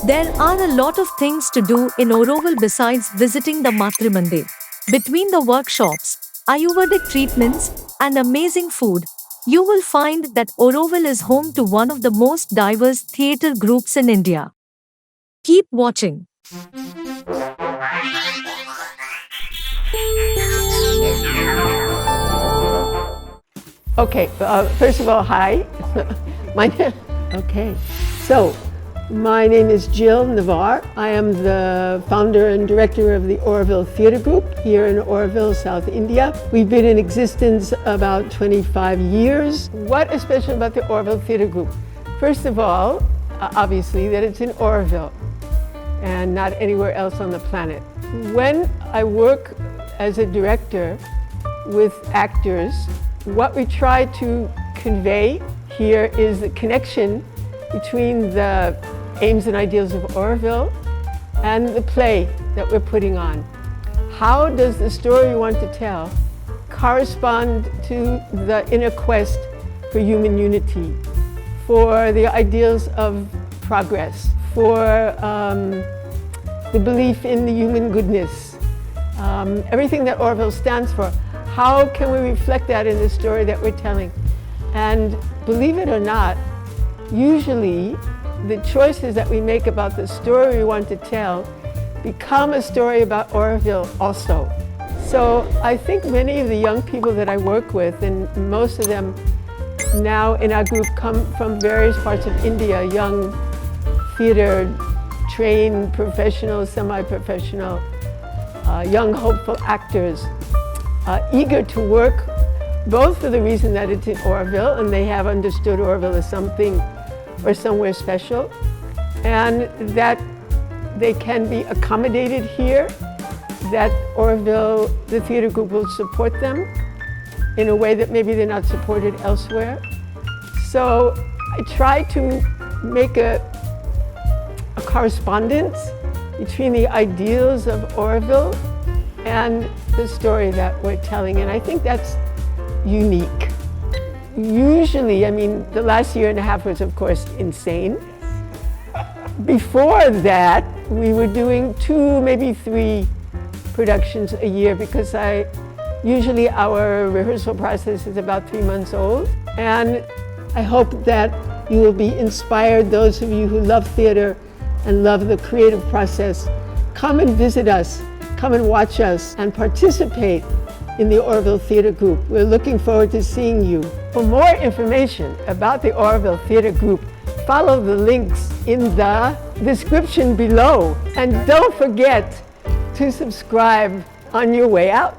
There are a lot of things to do in Auroville besides visiting the Matrimandir. Between the workshops, Ayurvedic treatments, and amazing food, you will find that Auroville is home to one of the most diverse theatre groups in India. Keep watching. Okay, first of all, hi. My name is Jill Navarre. I am the founder and director of the Auroville Theatre Group here in Auroville, South India. We've been in existence about 25 years. What is special about the Auroville Theatre Group? First of all, obviously, that it's in Auroville and not anywhere else on the planet. When I work as a director with actors, what we try to convey here is the connection between the aims and ideals of Auroville and the play that we're putting on. How does the story we want to tell correspond to the inner quest for human unity, for the ideals of progress, for the belief in the human goodness, everything that Auroville stands for? How can we reflect that in the story that we're telling? And believe it or not, usually the choices that we make about the story we want to tell become a story about Auroville also. So I think many of the young people that I work with, and most of them now in our group come from various parts of India, young theater trained professional, semi-professional, young hopeful actors, eager to work, both for the reason that it's in Auroville and they have understood Auroville as something or somewhere special, and that they can be accommodated here, that Auroville, the theatre group, will support them in a way that maybe they're not supported elsewhere. So I try to make a correspondence between the ideals of Auroville and the story that we're telling, and I think that's unique. Usually, the last year and a half was, of course, insane. Before that, we were doing 2, maybe 3 productions a year because usually our rehearsal process is about 3 months old. And I hope that you will be inspired, those of you who love theater and love the creative process. Come and visit us, come and watch us, and participate in the Auroville Theatre Group. We're looking forward to seeing you. For more information about the Auroville Theatre Group, follow the links in the description below. And don't forget to subscribe on your way out.